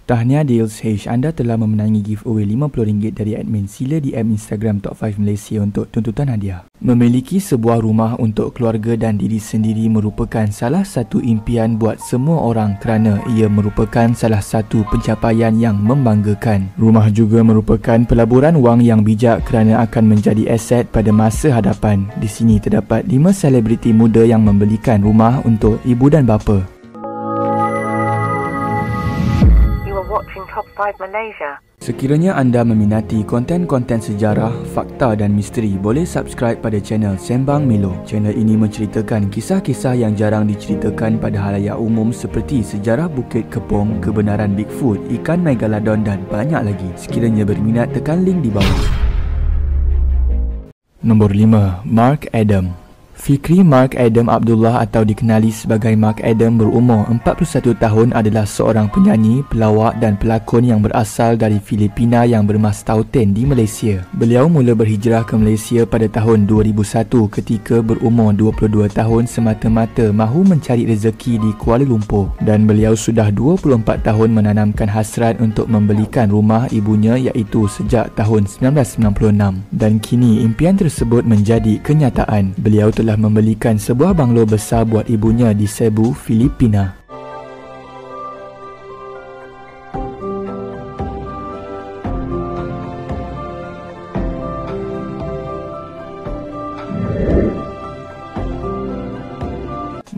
Tahniah Deals H, anda telah memenangi giveaway RM50 dari admin. Sila DM Instagram Top 5 Malaysia untuk tuntutan hadiah. Memiliki sebuah rumah untuk keluarga dan diri sendiri merupakan salah satu impian buat semua orang kerana ia merupakan salah satu pencapaian yang membanggakan. Rumah juga merupakan pelaburan wang yang bijak kerana akan menjadi aset pada masa hadapan. Di sini terdapat 5 selebriti muda yang membelikan rumah untuk ibu dan bapa. Top 5 Malaysia. Sekiranya anda meminati konten-konten sejarah, fakta dan misteri, boleh subscribe pada channel Sembang Melo. Channel ini menceritakan kisah-kisah yang jarang diceritakan pada halayak umum seperti sejarah Bukit Kepong, kebenaran Bigfoot, ikan Megalodon dan banyak lagi. Sekiranya berminat, tekan link di bawah. Nombor 5. Mark Adam. Fikri Mark Adam Abdullah atau dikenali sebagai Mark Adam berumur 41 tahun adalah seorang penyanyi, pelawak dan pelakon yang berasal dari Filipina yang bermastautin di Malaysia. Beliau mula berhijrah ke Malaysia pada tahun 2001 ketika berumur 22 tahun semata-mata mahu mencari rezeki di Kuala Lumpur, dan beliau sudah 24 tahun menanamkan hasrat untuk membelikan rumah ibunya iaitu sejak tahun 1996, dan kini impian tersebut menjadi kenyataan. Beliau telah membelikan sebuah banglo besar buat ibunya di Cebu, Filipina.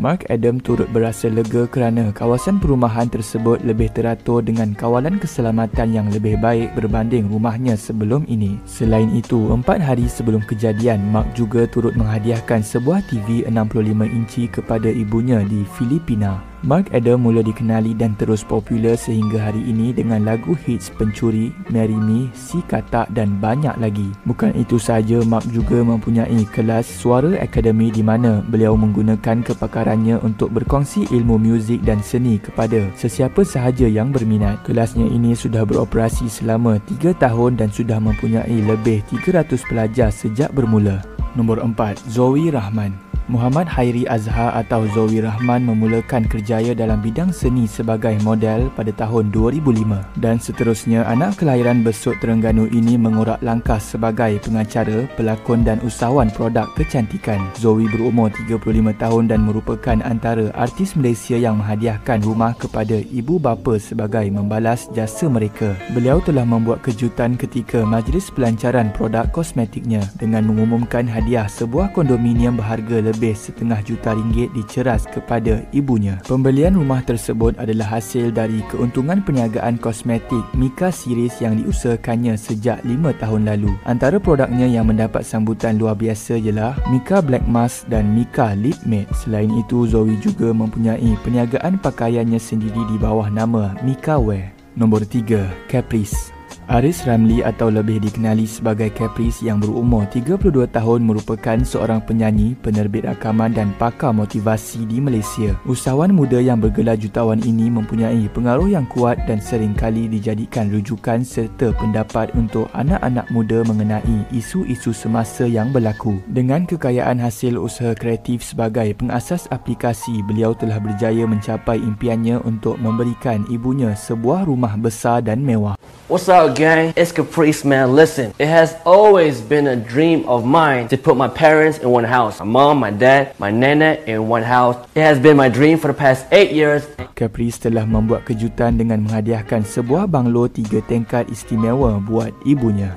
Mark Adam turut berasa lega kerana kawasan perumahan tersebut lebih teratur dengan kawalan keselamatan yang lebih baik berbanding rumahnya sebelum ini. Selain itu, 4 hari sebelum kejadian, Mark juga turut menghadiahkan sebuah TV 65 inci kepada ibunya di Filipina. Mark Adam mula dikenali dan terus popular sehingga hari ini dengan lagu hits Pencuri, Marry Me, Si Katak dan banyak lagi. Bukan itu sahaja, Mark juga mempunyai kelas suara akademi di mana beliau menggunakan kepakarannya untuk berkongsi ilmu muzik dan seni kepada sesiapa sahaja yang berminat. Kelasnya ini sudah beroperasi selama 3 tahun dan sudah mempunyai lebih 300 pelajar sejak bermula. Nombor 4. Zoe Rahman. Muhammad Hairi Azhar atau Zoe Rahman memulakan kerjaya dalam bidang seni sebagai model pada tahun 2005 dan seterusnya anak kelahiran Besut Terengganu ini mengorak langkah sebagai pengacara, pelakon dan usahawan produk kecantikan. Zoe berumur 35 tahun dan merupakan antara artis Malaysia yang menghadiahkan rumah kepada ibu bapa sebagai membalas jasa mereka. Beliau telah membuat kejutan ketika majlis pelancaran produk kosmetiknya dengan mengumumkan hadiah sebuah kondominium berharga lebih RM1.5 juta diceras kepada ibunya. Pembelian rumah tersebut adalah hasil dari keuntungan perniagaan kosmetik Mika Series yang diusahakannya sejak 5 tahun lalu. Antara produknya yang mendapat sambutan luar biasa ialah Mika Black Mask dan Mika Lip Matte. Selain itu, Zoe juga mempunyai perniagaan pakaiannya sendiri di bawah nama Mika Wear. Nombor 3. Caprice. Aris Ramli atau lebih dikenali sebagai Caprice yang berumur 32 tahun merupakan seorang penyanyi, penerbit rakaman dan pakar motivasi di Malaysia. Usahawan muda yang bergelar jutawan ini mempunyai pengaruh yang kuat dan sering kali dijadikan rujukan serta pendapat untuk anak-anak muda mengenai isu-isu semasa yang berlaku. Dengan kekayaan hasil usaha kreatif sebagai pengasas aplikasi, beliau telah berjaya mencapai impiannya untuk memberikan ibunya sebuah rumah besar dan mewah. What's up, gang? It's Caprice, man. Listen, it has always been a dream of mine to put my parents in one house. My mom, my dad, my nana in one house. It has been my dream for the past 8 years. Caprice telah membuat kejutan dengan menghadiahkan sebuah banglo 3 tingkat istimewa buat ibunya.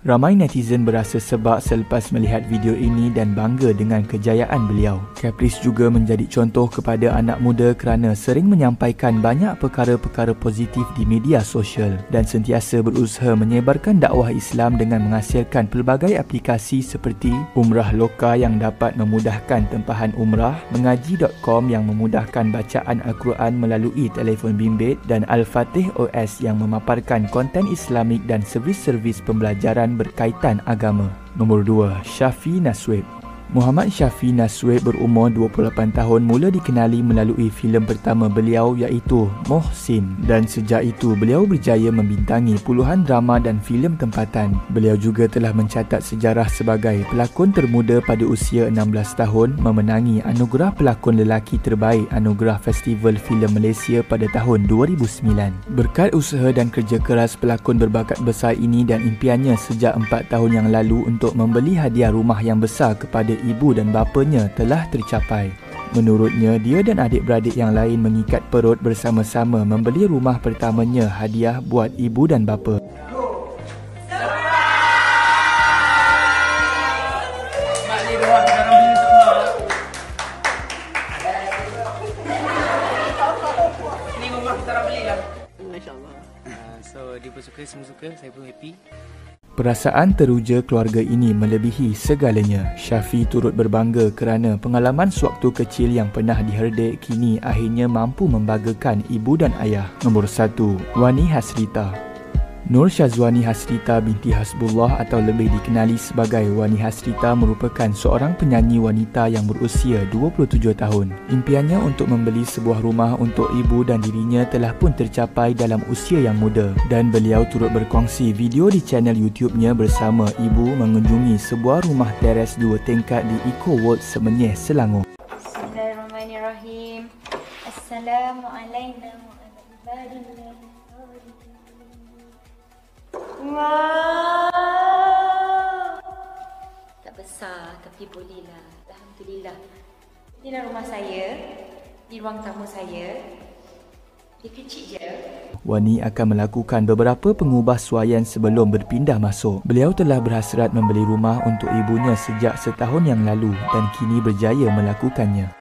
Ramai netizen berasa sebab selepas melihat video ini dan bangga dengan kejayaan beliau. Caprice juga menjadi contoh kepada anak muda kerana sering menyampaikan banyak perkara-perkara positif di media sosial dan sentiasa berusaha menyebarkan dakwah Islam dengan menghasilkan pelbagai aplikasi seperti Umrah Loka yang dapat memudahkan tempahan umrah, Mengaji.com yang memudahkan bacaan Al-Quran melalui telefon bimbit dan Al-Fatih OS yang memaparkan konten Islamik dan servis-servis pembelajaran berkaitan agama. Nombor 2. Shafi Naswib. Muhammad Syafi Nasweb berumur 28 tahun mula dikenali melalui filem pertama beliau iaitu Mohsin, dan sejak itu beliau berjaya membintangi puluhan drama dan filem tempatan. Beliau juga telah mencatat sejarah sebagai pelakon termuda pada usia 16 tahun memenangi anugerah pelakon lelaki terbaik Anugerah Festival Filem Malaysia pada tahun 2009. Berkat usaha dan kerja keras pelakon berbakat besar ini dan impiannya sejak 4 tahun yang lalu untuk membeli hadiah rumah yang besar kepada ibu dan bapanya telah tercapai. Menurutnya, dia dan adik-beradik yang lain mengikat perut bersama-sama membeli rumah pertamanya hadiah buat ibu dan bapa. So dia pun suka, semua suka, saya pun happy. Perasaan teruja keluarga ini melebihi segalanya. Syafi turut berbangga kerana pengalaman sewaktu kecil yang pernah diherdik kini akhirnya mampu membanggakan ibu dan ayah. Nombor 1. Wani Hasrita. Nur Syazwani Hasrita binti Hasbullah atau lebih dikenali sebagai Wani Hasrita merupakan seorang penyanyi wanita yang berusia 27 tahun. Impiannya untuk membeli sebuah rumah untuk ibu dan dirinya telah pun tercapai dalam usia yang muda, dan beliau turut berkongsi video di channel YouTube-nya bersama ibu mengunjungi sebuah rumah teres 2 tingkat di Eco World Semenyih, Selangor. Bismillahirrahmanirrahim. Assalamualaikum warahmatullahi. Wow. Tak besar tapi bolehlah. Alhamdulillah. Inilah rumah saya. Ini ruang tamu saya. Dia kecil je. Wani akan melakukan beberapa pengubahsuaian sebelum berpindah masuk. Beliau telah berhasrat membeli rumah untuk ibunya sejak setahun yang lalu dan kini berjaya melakukannya.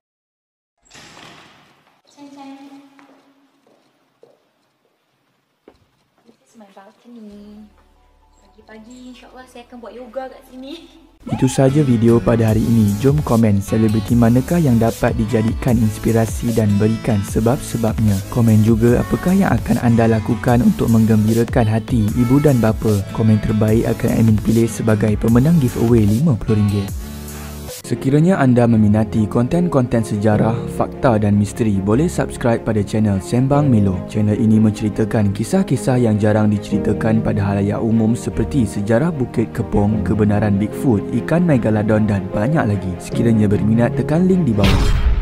Pagi-pagi insyaAllah saya akan buat yoga kat sini. Itu sahaja video pada hari ini. Jom komen selebriti manakah yang dapat dijadikan inspirasi dan berikan sebab-sebabnya. Komen juga apakah yang akan anda lakukan untuk menggembirakan hati ibu dan bapa. Komen terbaik akan admin pilih sebagai pemenang giveaway RM50. Sekiranya anda meminati konten-konten sejarah, fakta dan misteri, boleh subscribe pada channel Sembang Milo. Channel ini menceritakan kisah-kisah yang jarang diceritakan pada halayak umum seperti sejarah Bukit Kepong, kebenaran Bigfoot, ikan Megalodon dan banyak lagi. Sekiranya berminat, tekan link di bawah.